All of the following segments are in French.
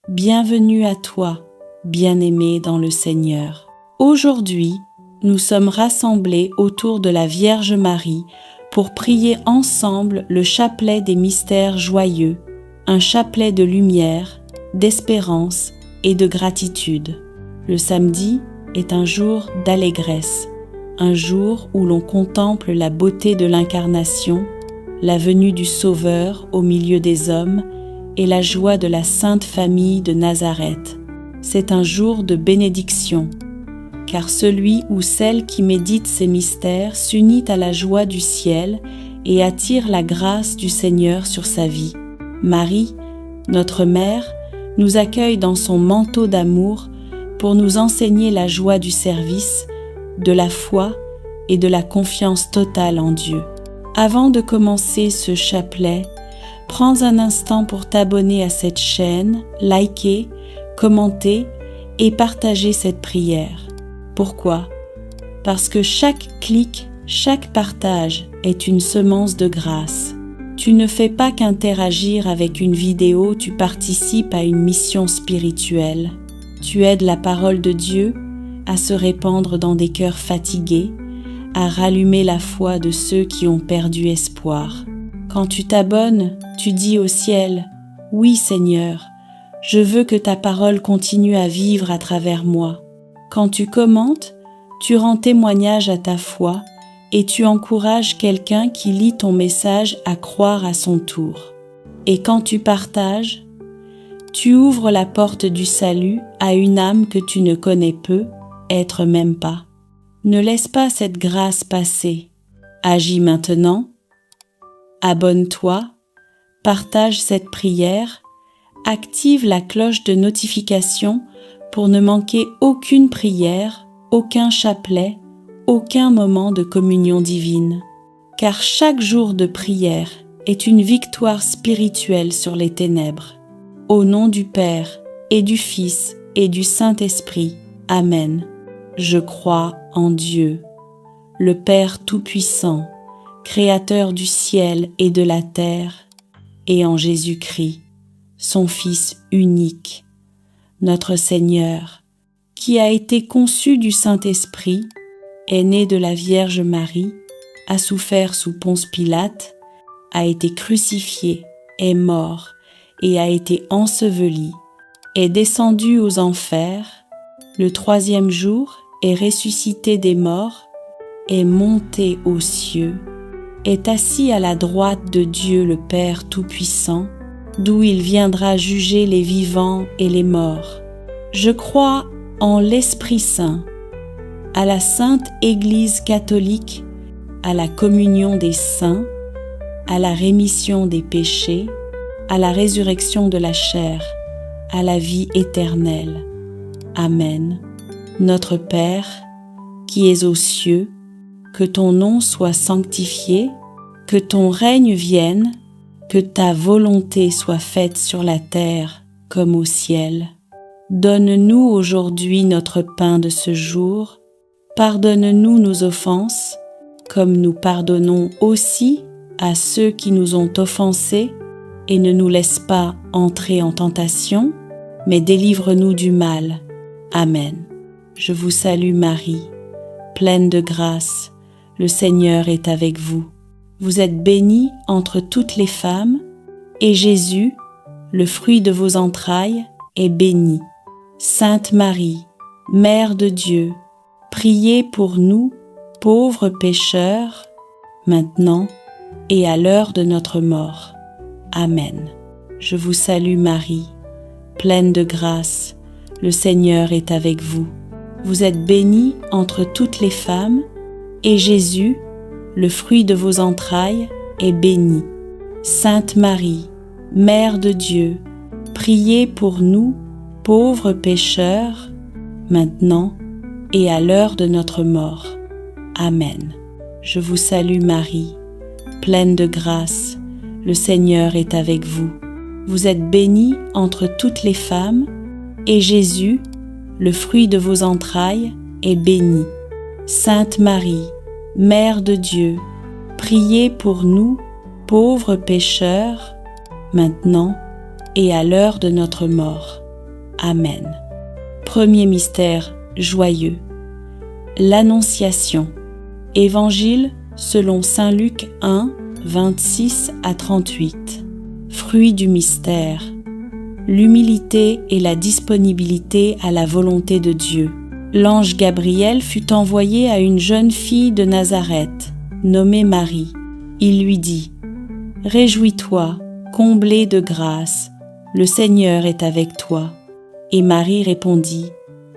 bienvenue à toi, bien-aimé dans le Seigneur. Aujourd'hui, nous sommes rassemblés autour de la Vierge Marie pour prier ensemble le chapelet des mystères joyeux, un chapelet de lumière, d'espérance et de gratitude. Le samedi est un jour d'allégresse, un jour où l'on contemple la beauté de l'incarnation, la venue du Sauveur au milieu des hommes et la joie de la Sainte Famille de Nazareth. C'est un jour de bénédiction, car celui ou celle qui médite ces mystères s'unit à la joie du ciel et attire la grâce du Seigneur sur sa vie. Marie, notre Mère, nous accueille dans son manteau d'amour pour nous enseigner la joie du service, de la foi et de la confiance totale en Dieu. Avant de commencer ce chapelet, prends un instant pour t'abonner à cette chaîne, liker, commenter et partager cette prière. Pourquoi ? Parce que chaque clic, chaque partage est une semence de grâce. Tu ne fais pas qu'interagir avec une vidéo, tu participes à une mission spirituelle. Tu aides la parole de Dieu à se répandre dans des cœurs fatigués, à rallumer la foi de ceux qui ont perdu espoir. Quand tu t'abonnes, tu dis au ciel, « Oui Seigneur, je veux que ta parole continue à vivre à travers moi. » Quand tu commentes, tu rends témoignage à ta foi et tu encourages quelqu'un qui lit ton message à croire à son tour. Et quand tu partages, tu ouvres la porte du salut à une âme que tu ne connais peu, être même pas. Ne laisse pas cette grâce passer. Agis maintenant. Abonne-toi, partage cette prière, active la cloche de notification pour ne manquer aucune prière, aucun chapelet, aucun moment de communion divine. Car chaque jour de prière est une victoire spirituelle sur les ténèbres. Au nom du Père et du Fils et du Saint-Esprit. Amen. Je crois en Dieu, le Père Tout-Puissant, Créateur du ciel et de la terre, et en Jésus-Christ, son Fils unique, notre Seigneur, qui a été conçu du Saint-Esprit, est né de la Vierge Marie, a souffert sous Ponce Pilate, a été crucifié, est mort et a été enseveli, est descendu aux enfers, le troisième jour est ressuscité des morts, est monté aux cieux, est assis à la droite de Dieu le Père Tout-Puissant, d'où il viendra juger les vivants et les morts. Je crois en l'Esprit Saint, à la Sainte Église catholique, à la communion des saints, à la rémission des péchés, à la résurrection de la chair, à la vie éternelle. Amen. Notre Père, qui es aux cieux, que ton nom soit sanctifié, que ton règne vienne, que ta volonté soit faite sur la terre comme au ciel. Donne-nous aujourd'hui notre pain de ce jour. Pardonne-nous nos offenses, comme nous pardonnons aussi à ceux qui nous ont offensés, et ne nous laisse pas entrer en tentation, mais délivre-nous du mal. Amen. Je vous salue Marie, pleine de grâce, le Seigneur est avec vous. Vous êtes bénie entre toutes les femmes, et Jésus, le fruit de vos entrailles, est béni. Sainte Marie, Mère de Dieu, priez pour nous, pauvres pécheurs, maintenant et à l'heure de notre mort. Amen. Je vous salue Marie, pleine de grâce, le Seigneur est avec vous. Vous êtes bénie entre toutes les femmes, et Jésus, le fruit de vos entrailles, est béni. Sainte Marie, Mère de Dieu, priez pour nous, pauvres pécheurs, maintenant et à l'heure de notre mort. Amen. Je vous salue Marie, pleine de grâce, le Seigneur est avec vous. Vous êtes bénie entre toutes les femmes, et Jésus, le fruit de vos entrailles, est béni. Sainte Marie, Mère de Dieu, priez pour nous, pauvres pécheurs, maintenant et à l'heure de notre mort. Amen. Premier mystère joyeux, l'Annonciation. Évangile selon saint Luc 1, 26 à 38. Fruit du mystère, l'humilité et la disponibilité à la volonté de Dieu. L'ange Gabriel fut envoyé à une jeune fille de Nazareth, nommée Marie. Il lui dit : « Réjouis-toi, comblée de grâce, le Seigneur est avec toi. » Et Marie répondit :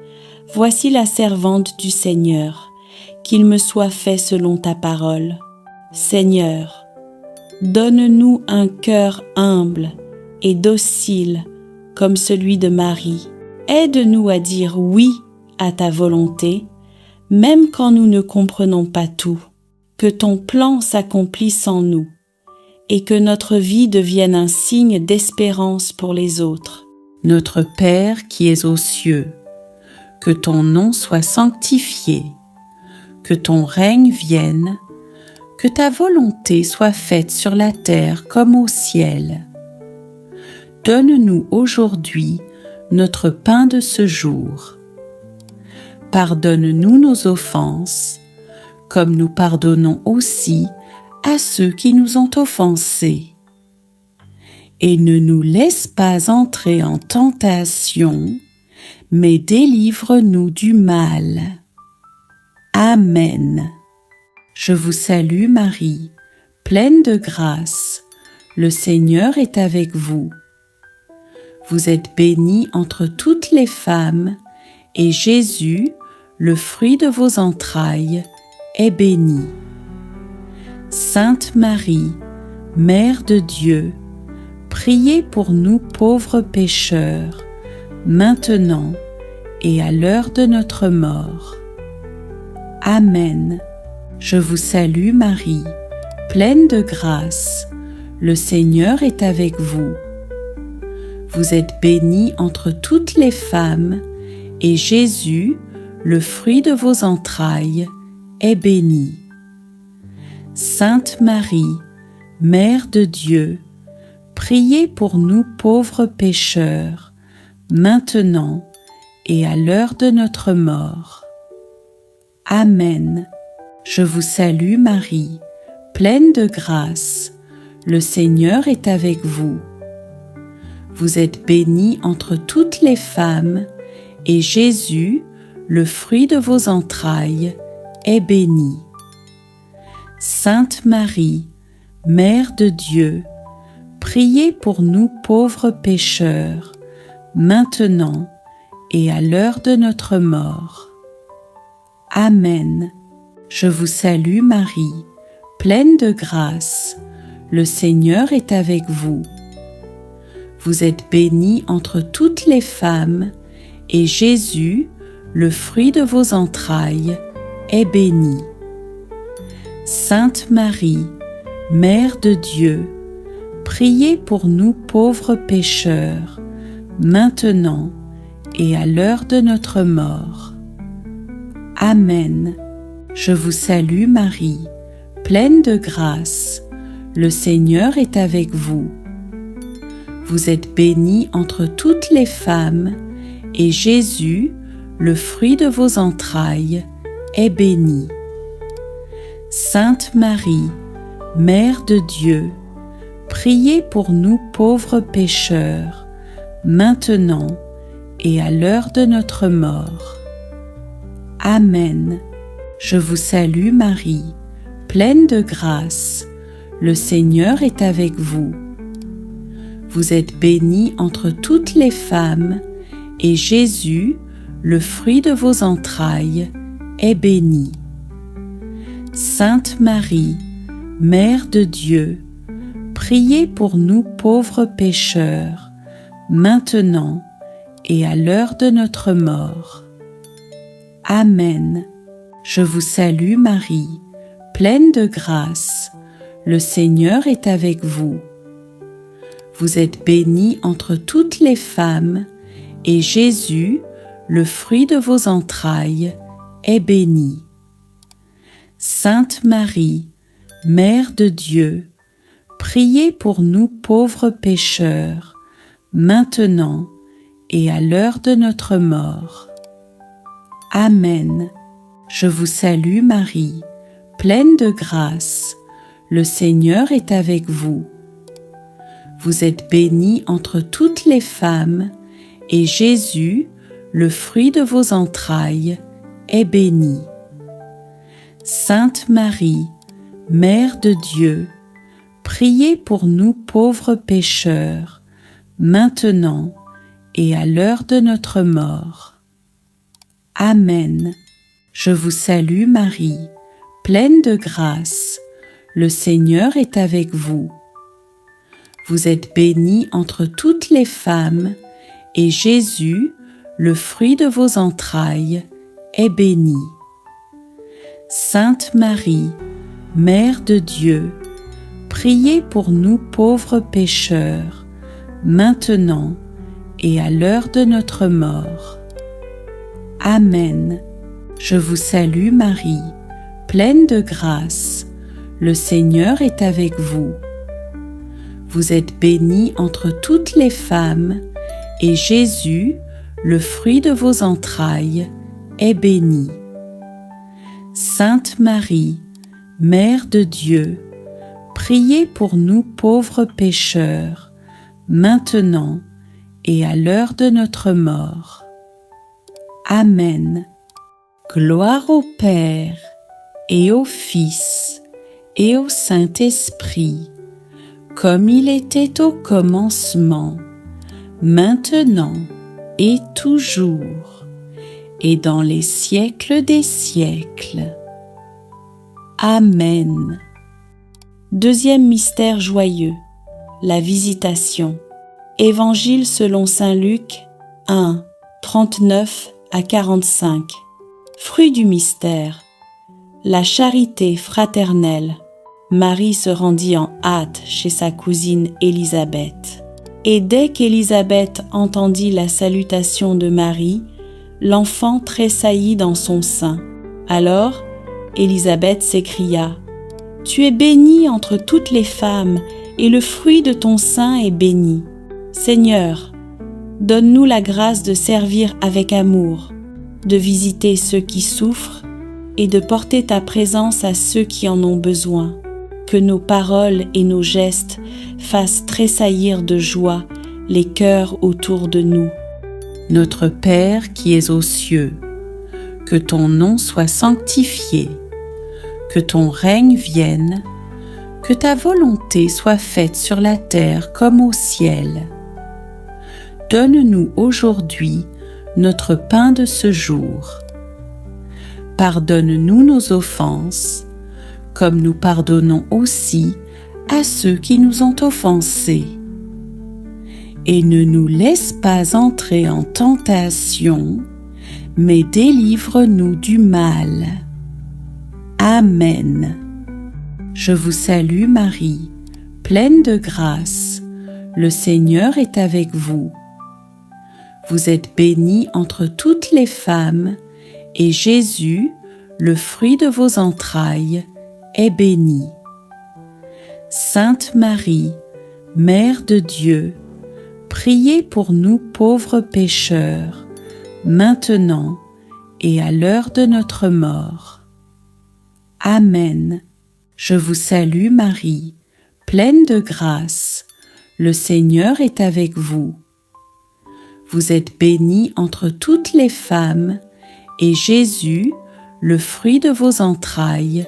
« Voici la servante du Seigneur, qu'il me soit fait selon ta parole. Seigneur, donne-nous un cœur humble et docile comme celui de Marie. Aide-nous à dire oui à ta volonté, même quand nous ne comprenons pas tout. Que ton plan s'accomplisse en nous et que notre vie devienne un signe d'espérance pour les autres. Notre Père qui es aux cieux, que ton nom soit sanctifié, que ton règne vienne, que ta volonté soit faite sur la terre comme au ciel. Donne-nous aujourd'hui notre pain de ce jour. Pardonne-nous nos offenses, comme nous pardonnons aussi à ceux qui nous ont offensés. Et ne nous laisse pas entrer en tentation, mais délivre-nous du mal. Amen. Je vous salue Marie, pleine de grâce, le Seigneur est avec vous. Vous êtes bénie entre toutes les femmes, et Jésus, le fruit de vos entrailles, est béni. Sainte Marie, Mère de Dieu, priez pour nous pauvres pécheurs, maintenant et à l'heure de notre mort. Amen. Je vous salue Marie, pleine de grâce, le Seigneur est avec vous. Vous êtes bénie entre toutes les femmes, et Jésus, le fruit de vos entrailles, est béni. Sainte Marie, Mère de Dieu, priez pour nous pauvres pécheurs, maintenant et à l'heure de notre mort. Amen. Je vous salue Marie, pleine de grâce, le Seigneur est avec vous. Vous êtes bénie entre toutes les femmes, et Jésus, le fruit de vos entrailles, est béni. Sainte Marie, Mère de Dieu, priez pour nous pauvres pécheurs, maintenant et à l'heure de notre mort. Amen. Je vous salue Marie, pleine de grâce, le Seigneur est avec vous. Vous êtes bénie entre toutes les femmes, et Jésus, le fruit de vos entrailles, est béni. Sainte Marie, Mère de Dieu, priez pour nous pauvres pécheurs, maintenant et à l'heure de notre mort. Amen. Je vous salue Marie, pleine de grâce, le Seigneur est avec vous. Vous êtes bénie entre toutes les femmes, et Jésus, le fruit de vos entrailles, est béni. Sainte Marie, Mère de Dieu, priez pour nous pauvres pécheurs, maintenant et à l'heure de notre mort. Amen. Je vous salue Marie, pleine de grâce, le Seigneur est avec vous. Vous êtes bénie entre toutes les femmes, et Jésus, le fruit de vos entrailles, est béni. Sainte Marie, Mère de Dieu, priez pour nous pauvres pécheurs, maintenant et à l'heure de notre mort. Amen. Je vous salue Marie, pleine de grâce, le Seigneur est avec vous. Vous êtes bénie entre toutes les femmes, et Jésus, le fruit de vos entrailles, est béni. Sainte Marie, Mère de Dieu, priez pour nous pauvres pécheurs, maintenant et à l'heure de notre mort. Amen. Je vous salue Marie, pleine de grâce. Le Seigneur est avec vous. Vous êtes bénie entre toutes les femmes, et Jésus, le fruit de vos entrailles, est béni. Sainte Marie, Mère de Dieu, priez pour nous pauvres pécheurs, maintenant et à l'heure de notre mort. Amen. Je vous salue Marie, pleine de grâce. Le Seigneur est avec vous. Vous êtes bénie entre toutes les femmes, et Jésus, le fruit de vos entrailles, est béni. Sainte Marie, Mère de Dieu, priez pour nous pauvres pécheurs, maintenant et à l'heure de notre mort. Amen. Je vous salue Marie, pleine de grâce. Le Seigneur est avec vous. Vous êtes bénie entre toutes les femmes, et Jésus, le fruit de vos entrailles, est béni. Sainte Marie, Mère de Dieu, priez pour nous pauvres pécheurs, maintenant et à l'heure de notre mort. Amen. Gloire au Père, et au Fils, et au Saint-Esprit, comme il était au commencement, maintenant et toujours, et dans les siècles des siècles. Amen. Deuxième mystère joyeux, la Visitation. Évangile selon saint Luc 1, 39 à 45. Fruit du mystère, la charité fraternelle. Marie se rendit en hâte chez sa cousine Élisabeth. Et dès qu'Élisabeth entendit la salutation de Marie, l'enfant tressaillit dans son sein. Alors, Élisabeth s'écria : « Tu es bénie entre toutes les femmes, et le fruit de ton sein est béni. Seigneur, donne-nous la grâce de servir avec amour, de visiter ceux qui souffrent et de porter ta présence à ceux qui en ont besoin. Que nos paroles et nos gestes fassent tressaillir de joie les cœurs autour de nous. Notre Père qui es aux cieux, que ton nom soit sanctifié, que ton règne vienne, que ta volonté soit faite sur la terre comme au ciel. Donne-nous aujourd'hui notre pain de ce jour. Pardonne-nous nos offenses, comme nous pardonnons aussi à ceux qui nous ont offensés. Et ne nous laisse pas entrer en tentation, mais délivre-nous du mal. Amen. Je vous salue Marie, pleine de grâce. Le Seigneur est avec vous. Vous êtes bénie entre toutes les femmes, et Jésus, le fruit de vos entrailles, est béni. Sainte Marie, Mère de Dieu, priez pour nous pauvres pécheurs, maintenant et à l'heure de notre mort. Amen. Je vous salue Marie, pleine de grâce. Le Seigneur est avec vous. Vous êtes bénie entre toutes les femmes, et Jésus, le fruit de vos entrailles,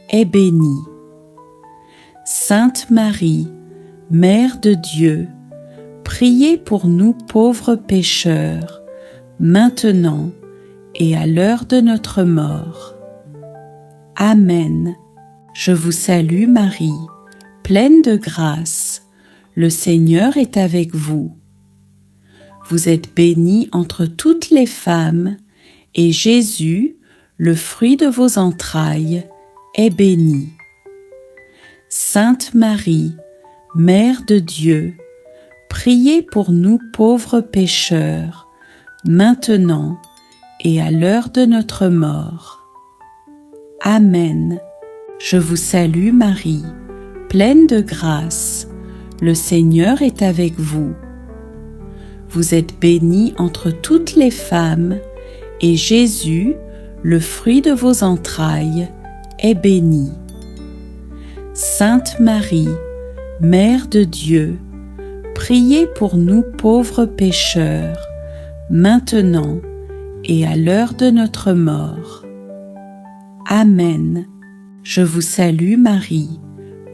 est béni. Sainte Marie, Mère de Dieu, priez pour nous pauvres pécheurs, maintenant et à l'heure de notre mort. Amen. Je vous salue Marie, pleine de grâce. Le Seigneur est avec vous. Vous êtes bénie entre toutes les femmes, et Jésus, le fruit de vos entrailles, est béni. Sainte Marie, Mère de Dieu, priez pour nous pauvres pécheurs, maintenant et à l'heure de notre mort. Amen. Je vous salue Marie, pleine de grâce. Le Seigneur est avec vous. Vous êtes bénie entre toutes les femmes, et Jésus, le fruit de vos entrailles, est béni. Sainte Marie, Mère de Dieu, priez pour nous pauvres pécheurs, maintenant et à l'heure de notre mort. Amen. Je vous salue Marie,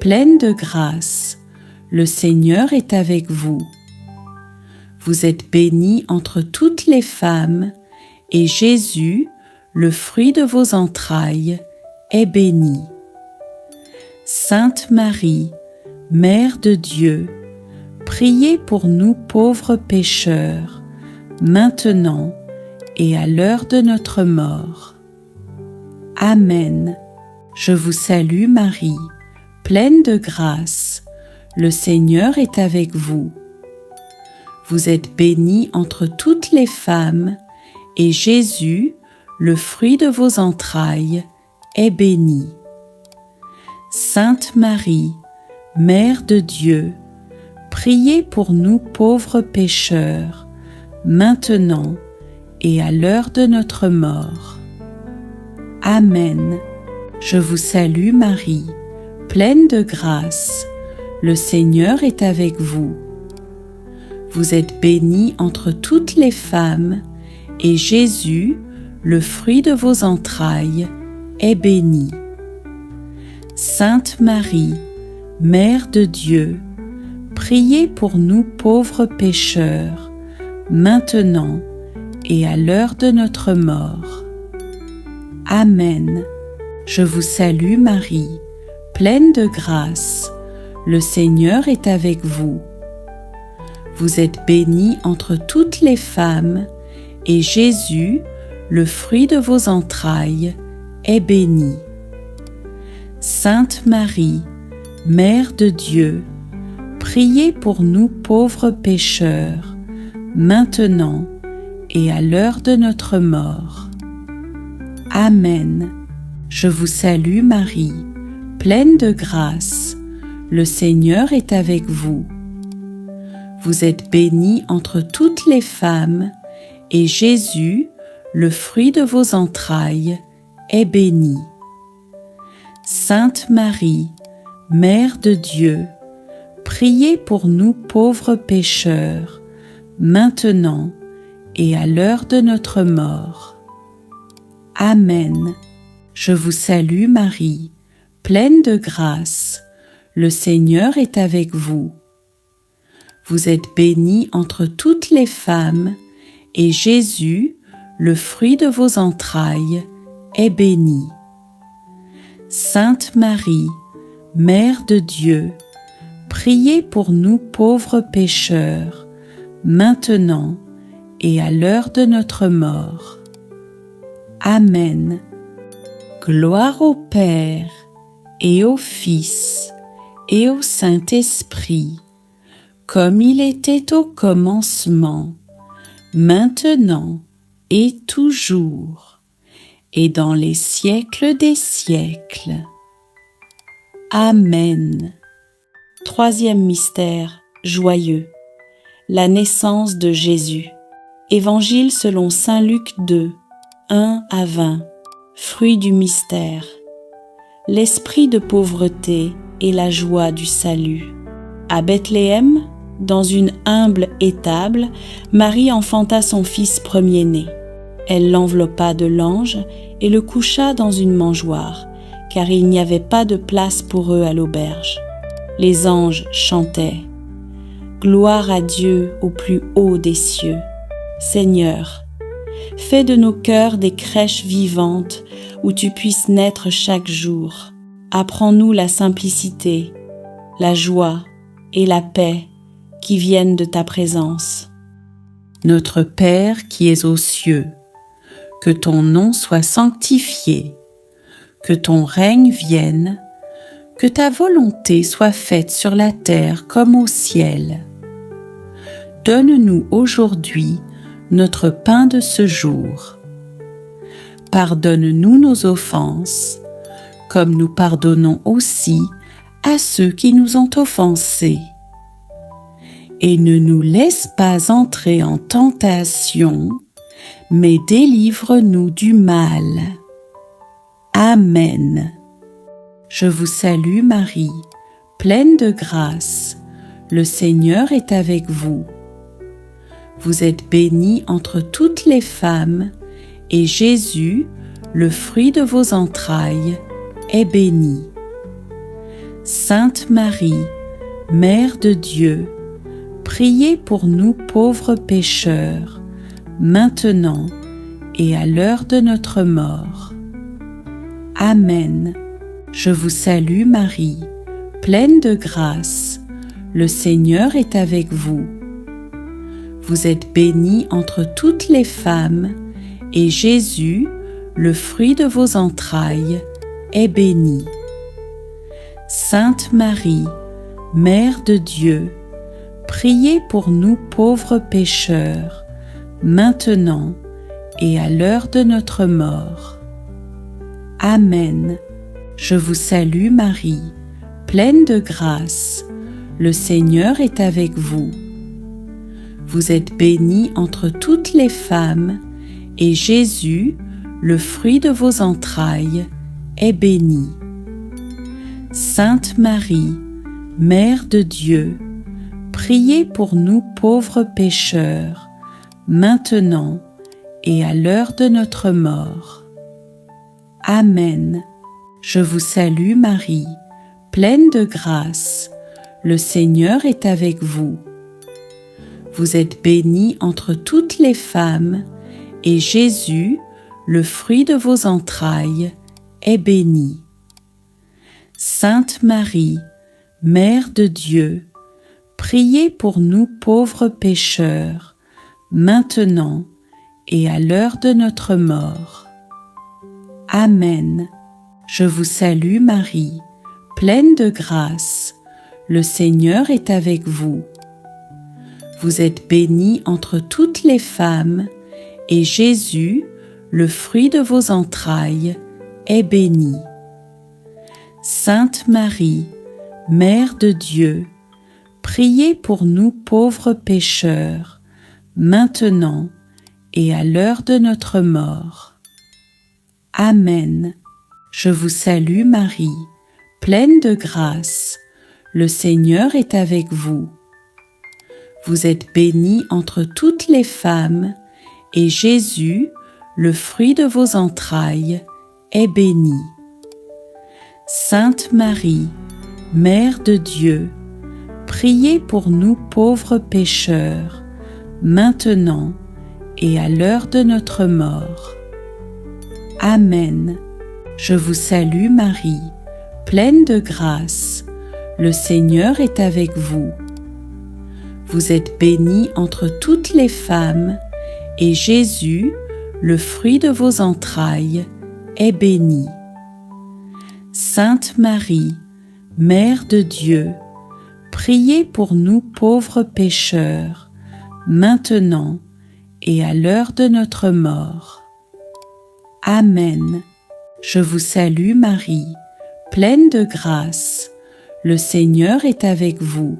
pleine de grâce, le Seigneur est avec vous. Vous êtes bénie entre toutes les femmes, et Jésus, le fruit de vos entrailles, est béni. Sainte Marie, Mère de Dieu, priez pour nous pauvres pécheurs, maintenant et à l'heure de notre mort. Amen. Je vous salue Marie, pleine de grâce, le Seigneur est avec vous. Vous êtes bénie entre toutes les femmes, et Jésus, le fruit de vos entrailles, est béni. Sainte Marie, Mère de Dieu, priez pour nous pauvres pécheurs, maintenant et à l'heure de notre mort. Amen. Je vous salue Marie, pleine de grâce, le Seigneur est avec vous. Vous êtes bénie entre toutes les femmes, et Jésus, le fruit de vos entrailles, est béni. Sainte Marie, Mère de Dieu, priez pour nous pauvres pécheurs, maintenant et à l'heure de notre mort. Amen. Je vous salue Marie, pleine de grâce, le Seigneur est avec vous. Vous êtes bénie entre toutes les femmes, et Jésus, le fruit de vos entrailles, est béni. Sainte Marie, Mère de Dieu, priez pour nous pauvres pécheurs, maintenant et à l'heure de notre mort. Amen. Je vous salue Marie, pleine de grâce, le Seigneur est avec vous. Vous êtes bénie entre toutes les femmes, et Jésus, le fruit de vos entrailles, est béni. Sainte Marie, Mère de Dieu, priez pour nous pauvres pécheurs, maintenant et à l'heure de notre mort. Amen. Je vous salue Marie, pleine de grâce, le Seigneur est avec vous. Vous êtes bénie entre toutes les femmes, et Jésus, le fruit de vos entrailles, est béni. Sainte Marie, Mère de Dieu, priez pour nous pauvres pécheurs, maintenant et à l'heure de notre mort. Amen. Gloire au Père, et au Fils, et au Saint-Esprit, comme il était au commencement, maintenant et toujours, et dans les siècles des siècles. Amen. Troisième mystère joyeux, la naissance de Jésus. Évangile selon saint Luc 2, 1 à 20. Fruit du mystère. L'esprit de pauvreté et la joie du salut. À Bethléem, dans une humble étable, Marie enfanta son fils premier-né. Elle l'enveloppa de langes et le coucha dans une mangeoire, car il n'y avait pas de place pour eux à l'auberge. Les anges chantaient « Gloire à Dieu au plus haut des cieux. Seigneur, fais de nos cœurs des crèches vivantes où tu puisses naître chaque jour. Apprends-nous la simplicité, la joie et la paix qui viennent de ta présence. Notre Père qui es aux cieux, que ton nom soit sanctifié, que ton règne vienne, que ta volonté soit faite sur la terre comme au ciel. Donne-nous aujourd'hui notre pain de ce jour. Pardonne-nous nos offenses, comme nous pardonnons aussi à ceux qui nous ont offensés. et ne nous laisse pas entrer en tentation, mais délivre-nous du mal. Amen. Je vous salue Marie, pleine de grâce, le Seigneur est avec vous. Vous êtes bénie entre toutes les femmes, et Jésus, le fruit de vos entrailles, est béni. Sainte Marie, Mère de Dieu, priez pour nous pauvres pécheurs, maintenant et à l'heure de notre mort. Amen. Je vous salue Marie, pleine de grâce, le Seigneur est avec vous. Vous êtes bénie entre toutes les femmes, et Jésus, le fruit de vos entrailles, est béni. Sainte Marie, Mère de Dieu, priez pour nous pauvres pécheurs, maintenant et à l'heure de notre mort. Amen. Je vous salue Marie, pleine de grâce, le Seigneur est avec vous. Vous êtes bénie entre toutes les femmes, et Jésus, le fruit de vos entrailles, est béni. Sainte Marie, Mère de Dieu, priez pour nous pauvres pécheurs, maintenant et à l'heure de notre mort. Amen. Je vous salue Marie, pleine de grâce, le Seigneur est avec vous. Vous êtes bénie entre toutes les femmes, et Jésus, le fruit de vos entrailles, est béni. Sainte Marie, Mère de Dieu, priez pour nous pauvres pécheurs, maintenant et à l'heure de notre mort. Amen. Je vous salue Marie, pleine de grâce, le Seigneur est avec vous. Vous êtes bénie entre toutes les femmes, et Jésus, le fruit de vos entrailles, est béni. Sainte Marie, Mère de Dieu, priez pour nous pauvres pécheurs, maintenant et à l'heure de notre mort. Amen. Je vous salue Marie, pleine de grâce, le Seigneur est avec vous. Vous êtes bénie entre toutes les femmes, et Jésus, le fruit de vos entrailles, est béni. Sainte Marie, Mère de Dieu, priez pour nous pauvres pécheurs, maintenant et à l'heure de notre mort. Amen. Je vous salue Marie, pleine de grâce, le Seigneur est avec vous. Vous êtes bénie entre toutes les femmes, et Jésus, le fruit de vos entrailles, est béni. Sainte Marie, Mère de Dieu, priez pour nous pauvres pécheurs, maintenant et à l'heure de notre mort. Amen. Je vous salue Marie, pleine de grâce, le Seigneur est avec vous.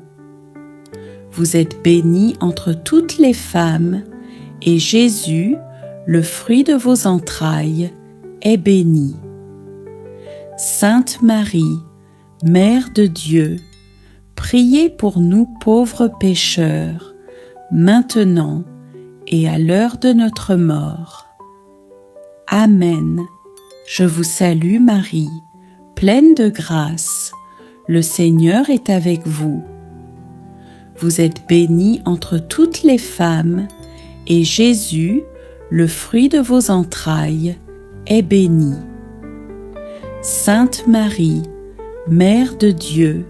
Vous êtes bénie entre toutes les femmes, et Jésus, le fruit de vos entrailles, est béni. Sainte Marie, Mère de Dieu, priez pour nous pauvres pécheurs, maintenant et à l'heure de notre mort. Amen. Je vous salue Marie, pleine de grâce, le Seigneur est avec vous. Vous êtes bénie entre toutes les femmes, et Jésus, le fruit de vos entrailles, est béni. Sainte Marie, Mère de Dieu,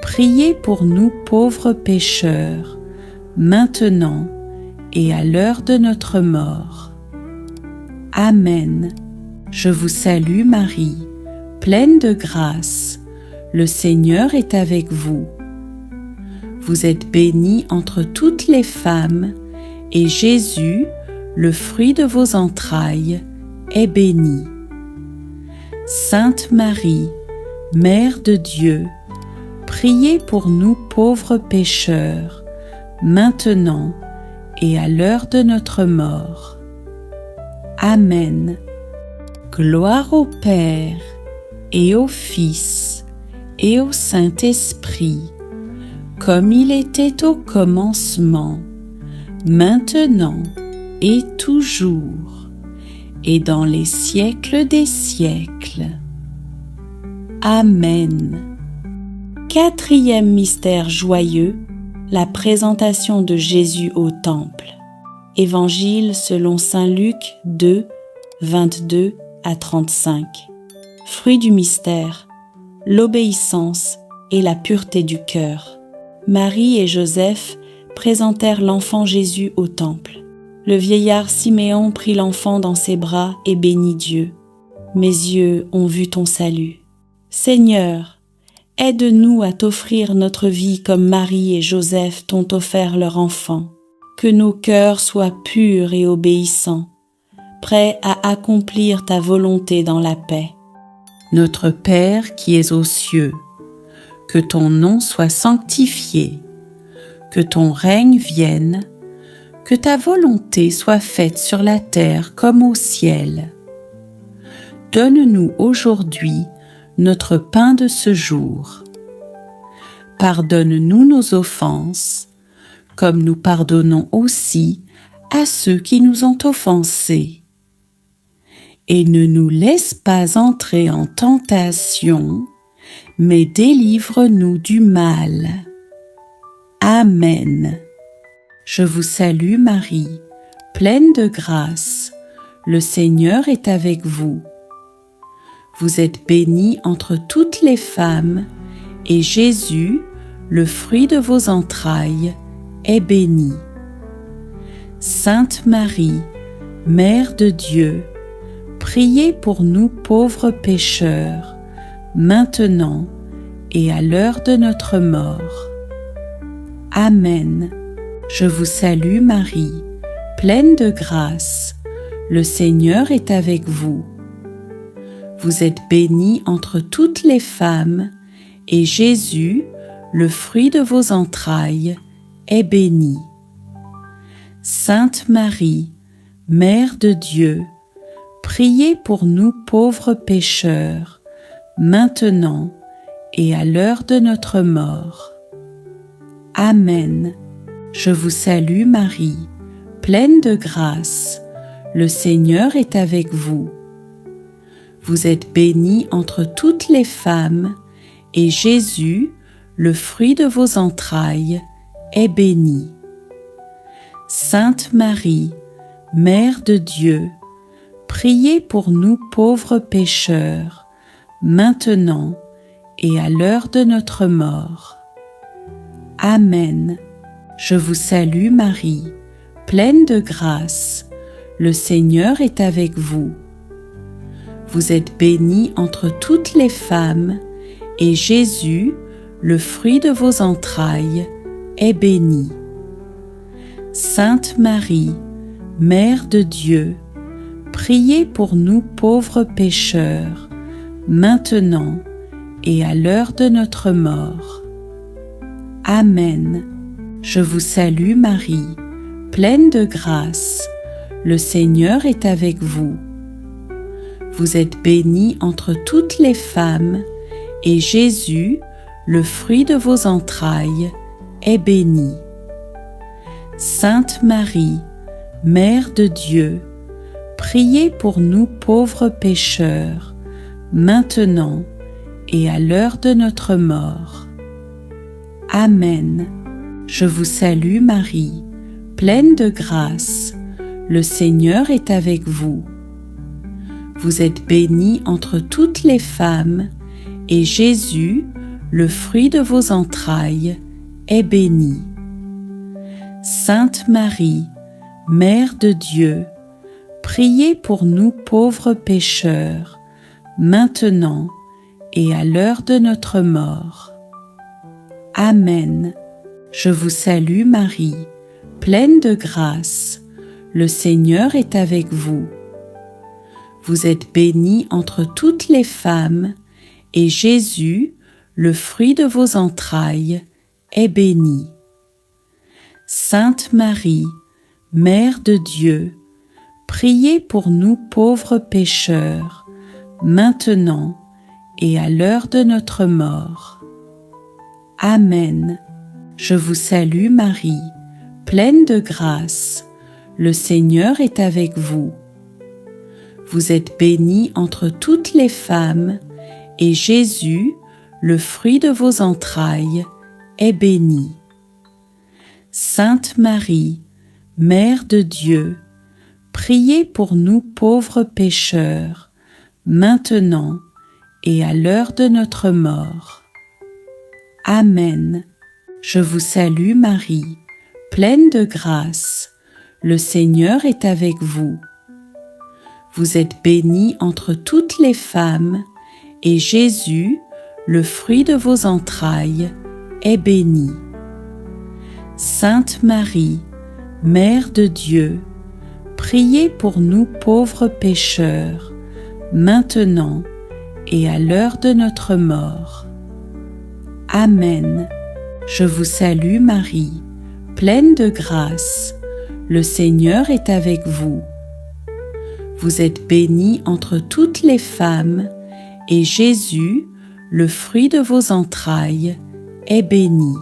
priez pour nous pauvres pécheurs, maintenant et à l'heure de notre mort. Amen. Je vous salue Marie, pleine de grâce, le Seigneur est avec vous. Vous êtes bénie entre toutes les femmes, et Jésus, le fruit de vos entrailles, est béni. Sainte Marie, Mère de Dieu, priez pour nous pauvres pécheurs, maintenant et à l'heure de notre mort. Amen. Gloire au Père et au Fils et au Saint-Esprit, comme il était au commencement, maintenant et toujours, et dans les siècles des siècles. Amen. Quatrième mystère joyeux, la présentation de Jésus au Temple. Évangile selon saint Luc 2, 22 à 35. Fruit du mystère, l'obéissance et la pureté du cœur. Marie et Joseph présentèrent l'enfant Jésus au Temple. Le vieillard Siméon prit l'enfant dans ses bras et bénit Dieu. Mes yeux ont vu ton salut. Seigneur, aide-nous à t'offrir notre vie comme Marie et Joseph t'ont offert leur enfant. Que nos cœurs soient purs et obéissants, prêts à accomplir ta volonté dans la paix. Notre Père qui es aux cieux, que ton nom soit sanctifié, que ton règne vienne, que ta volonté soit faite sur la terre comme au ciel. Donne-nous aujourd'hui notre pain de ce jour. Pardonne-nous nos offenses, comme nous pardonnons aussi à ceux qui nous ont offensés. Et ne nous laisse pas entrer en tentation, mais délivre-nous du mal. Amen. Je vous salue Marie, pleine de grâce, le Seigneur est avec vous. Vous êtes bénie entre toutes les femmes, et Jésus, le fruit de vos entrailles, est béni. Sainte Marie, Mère de Dieu, priez pour nous pauvres pécheurs, maintenant et à l'heure de notre mort. Amen. Je vous salue Marie, pleine de grâce, le Seigneur est avec vous. Vous êtes bénie entre toutes les femmes, et Jésus, le fruit de vos entrailles, est béni. Sainte Marie, Mère de Dieu, priez pour nous pauvres pécheurs, maintenant et à l'heure de notre mort. Amen. Je vous salue Marie, pleine de grâce, le Seigneur est avec vous. Vous êtes bénie entre toutes les femmes, et Jésus, le fruit de vos entrailles, est béni. Sainte Marie, Mère de Dieu, priez pour nous pauvres pécheurs, maintenant et à l'heure de notre mort. Amen. Je vous salue Marie, pleine de grâce, le Seigneur est avec vous. Vous êtes bénie entre toutes les femmes, et Jésus, le fruit de vos entrailles, est béni. Sainte Marie, Mère de Dieu, priez pour nous pauvres pécheurs, maintenant et à l'heure de notre mort. Amen. Je vous salue Marie, pleine de grâce, le Seigneur est avec vous. Vous êtes bénie entre toutes les femmes, et Jésus, le fruit de vos entrailles, est béni. Sainte Marie, Mère de Dieu, priez pour nous pauvres pécheurs, maintenant et à l'heure de notre mort. Amen. Je vous salue Marie, pleine de grâce, le Seigneur est avec vous. Vous êtes bénie entre toutes les femmes, et Jésus, le fruit de vos entrailles, est béni. Sainte Marie, Mère de Dieu, priez pour nous pauvres pécheurs, maintenant et à l'heure de notre mort. Amen. Je vous salue Marie, pleine de grâce, le Seigneur est avec vous. Vous êtes bénie entre toutes les femmes, et Jésus, le fruit de vos entrailles, est béni. Sainte Marie, Mère de Dieu, priez pour nous pauvres pécheurs, maintenant et à l'heure de notre mort. Amen. Je vous salue Marie, pleine de grâce, le Seigneur est avec vous. Vous êtes bénie entre toutes les femmes, et Jésus, le fruit de vos entrailles, est béni. Sainte Marie, Mère de Dieu, priez pour nous pauvres pécheurs, maintenant et à l'heure de notre mort. Amen. Je vous salue Marie, pleine de grâce, le Seigneur est avec vous. Vous êtes bénie entre toutes les femmes, et Jésus, le fruit de vos entrailles, est béni. Sainte Marie, Mère de Dieu, priez pour nous pauvres pécheurs, maintenant et à l'heure de notre mort. Amen. Je vous salue Marie, pleine de grâce, le Seigneur est avec vous. Vous êtes bénie entre toutes les femmes, et Jésus, le fruit de vos entrailles, est béni.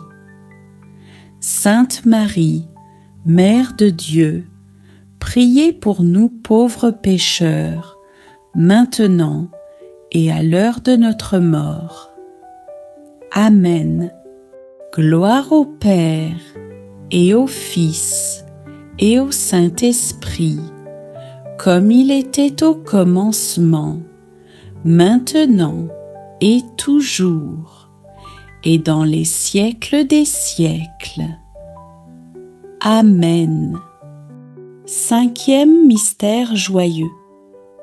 Sainte Marie, Mère de Dieu, priez pour nous pauvres pécheurs, maintenant et à l'heure de notre mort. Amen. Gloire au Père, et au Fils, et au Saint-Esprit, comme il était au commencement, maintenant et toujours, et dans les siècles des siècles. Amen. Cinquième mystère joyeux,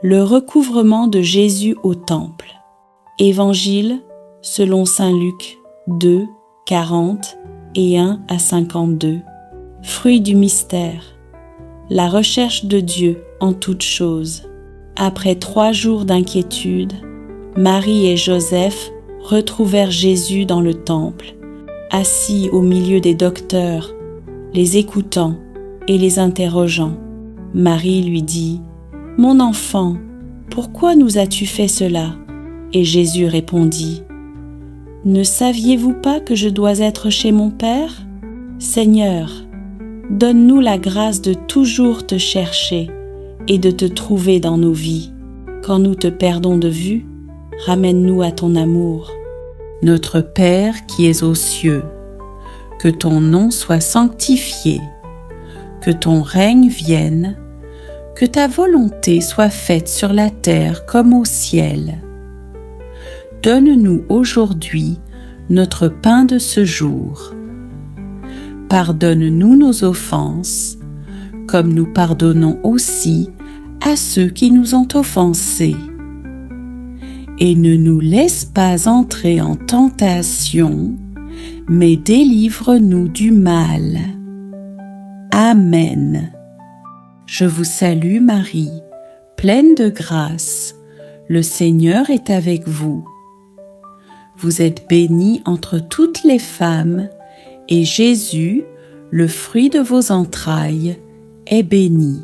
le recouvrement de Jésus au Temple. Évangile selon saint Luc 2, 40 et 1 à 52. Fruit du mystère, la recherche de Dieu en toutes choses. Après 3 jours d'inquiétude, Marie et Joseph retrouvèrent Jésus dans le temple, assis au milieu des docteurs, les écoutant et les interrogeant. Marie lui dit : « Mon enfant, pourquoi nous as-tu fait cela ?» Et Jésus répondit : « Ne saviez-vous pas que je dois être chez mon Père ? Seigneur, donne-nous la grâce de toujours te chercher et de te trouver dans nos vies. Quand nous te perdons de vue, ramène-nous à ton amour. Notre Père qui es aux cieux, que ton nom soit sanctifié, que ton règne vienne, que ta volonté soit faite sur la terre comme au ciel. Donne-nous aujourd'hui notre pain de ce jour. Pardonne-nous nos offenses, comme nous pardonnons aussi à ceux qui nous ont offensés. Et ne nous laisse pas entrer en tentation, mais délivre-nous du mal. Amen. Je vous salue Marie, pleine de grâce, le Seigneur est avec vous. Vous êtes bénie entre toutes les femmes, et Jésus, le fruit de vos entrailles, est béni.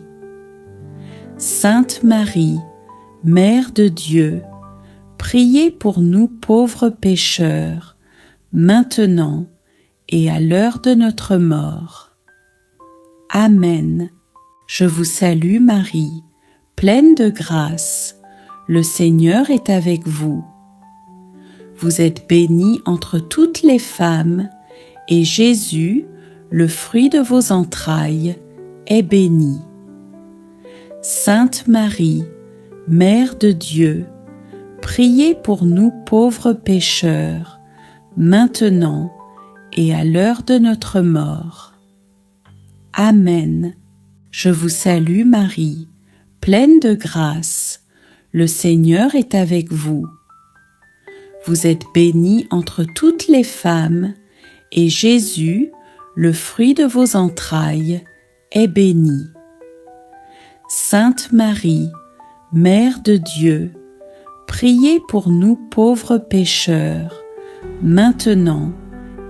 Sainte Marie, Mère de Dieu, priez pour nous pauvres pécheurs, maintenant et à l'heure de notre mort. Amen. Je vous salue Marie, pleine de grâce, le Seigneur est avec vous. Vous êtes bénie entre toutes les femmes, et Jésus, le fruit de vos entrailles, est béni. Sainte Marie, Mère de Dieu, priez pour nous pauvres pécheurs, maintenant et à l'heure de notre mort. Amen. Je vous salue Marie, pleine de grâce, le Seigneur est avec vous. Vous êtes bénie entre toutes les femmes, et Jésus, le fruit de vos entrailles, est béni. Sainte Marie, Mère de Dieu, priez pour nous pauvres pécheurs, maintenant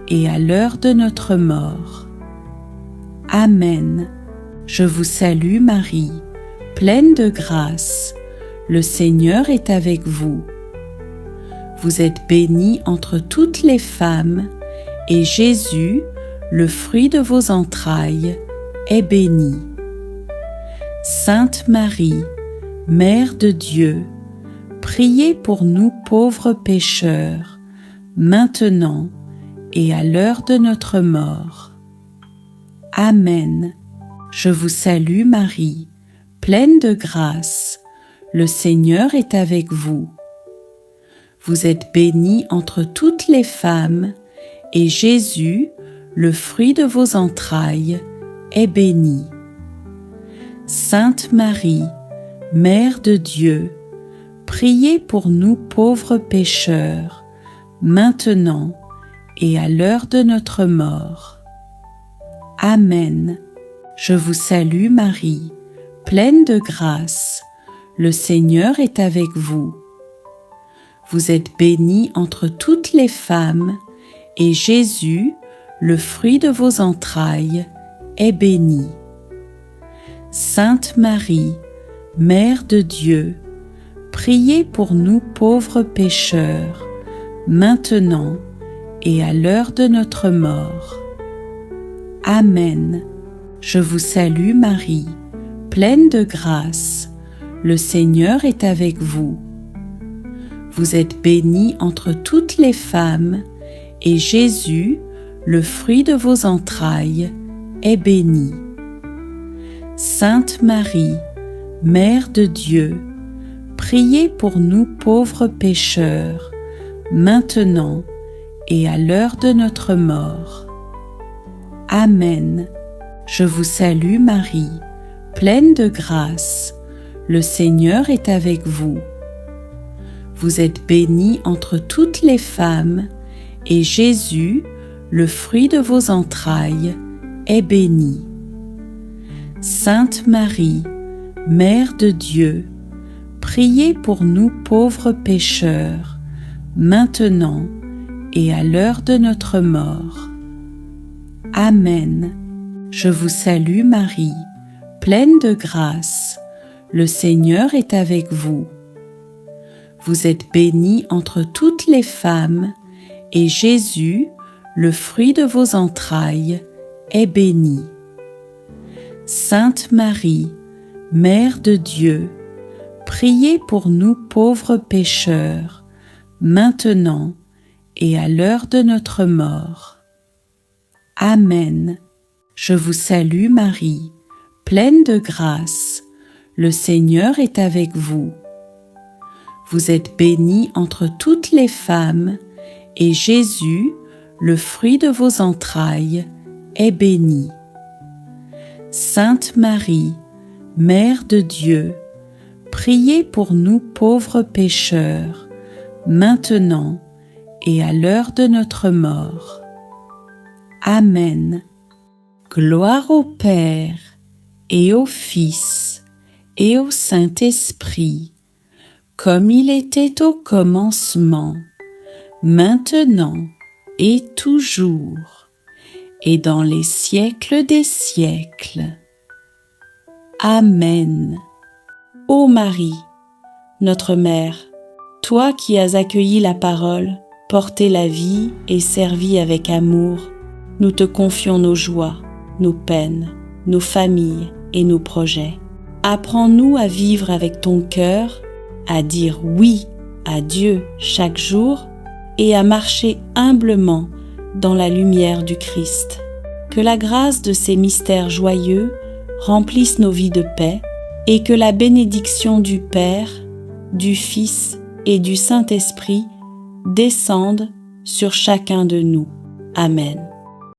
et à l'heure de notre mort. Amen. Je vous salue Marie, pleine de grâce. Le Seigneur est avec vous. Vous êtes bénie entre toutes les femmes, et Jésus, le fruit de vos entrailles, est béni. Sainte Marie, Mère de Dieu, priez pour nous pauvres pécheurs, maintenant et à l'heure de notre mort. Amen. Je vous salue Marie, pleine de grâce. Le Seigneur est avec vous. Vous êtes bénie entre toutes les femmes, et Jésus, le fruit de vos entrailles, est béni. Sainte Marie, Mère de Dieu, priez pour nous pauvres pécheurs, maintenant et à l'heure de notre mort. Amen. Je vous salue Marie, pleine de grâce. Le Seigneur est avec vous. Vous êtes bénie entre toutes les femmes, et Jésus, le fruit de vos entrailles, est béni. Sainte Marie, Mère de Dieu, priez pour nous pauvres pécheurs, maintenant et à l'heure de notre mort. Amen. Je vous salue Marie, pleine de grâce. Le Seigneur est avec vous. Vous êtes bénie entre toutes les femmes, et Jésus, le fruit de vos entrailles, est béni. Sainte Marie, Mère de Dieu, priez pour nous pauvres pécheurs, maintenant et à l'heure de notre mort. Amen. Je vous salue Marie, pleine de grâce. Le Seigneur est avec vous. Vous êtes bénie entre toutes les femmes, et Jésus, le fruit de vos entrailles, est béni. Sainte Marie, Mère de Dieu, priez pour nous pauvres pécheurs, maintenant et à l'heure de notre mort. Amen. Je vous salue Marie, pleine de grâce. Le Seigneur est avec vous. Vous êtes bénie entre toutes les femmes, et Jésus, le fruit de vos entrailles, est béni. Sainte Marie, Mère de Dieu, priez pour nous pauvres pécheurs, maintenant et à l'heure de notre mort. Amen. Je vous salue Marie, pleine de grâce. Le Seigneur est avec vous. Vous êtes bénie entre toutes les femmes, et Jésus, le fruit de vos entrailles, est béni. Sainte Marie, Mère de Dieu, priez pour nous pauvres pécheurs, maintenant et à l'heure de notre mort. Amen. Gloire au Père, et au Fils, et au Saint-Esprit, comme il était au commencement, maintenant et toujours, et dans les siècles des siècles. Amen. Ô Marie, notre Mère, toi qui as accueilli la parole, porté la vie et servi avec amour, nous te confions nos joies, nos peines, nos familles et nos projets. Apprends-nous à vivre avec ton cœur, à dire oui à Dieu chaque jour et à marcher humblement dans la lumière du Christ. Que la grâce de ces mystères joyeux remplisse nos vies de paix et que la bénédiction du Père, du Fils et du Saint-Esprit descende sur chacun de nous. Amen.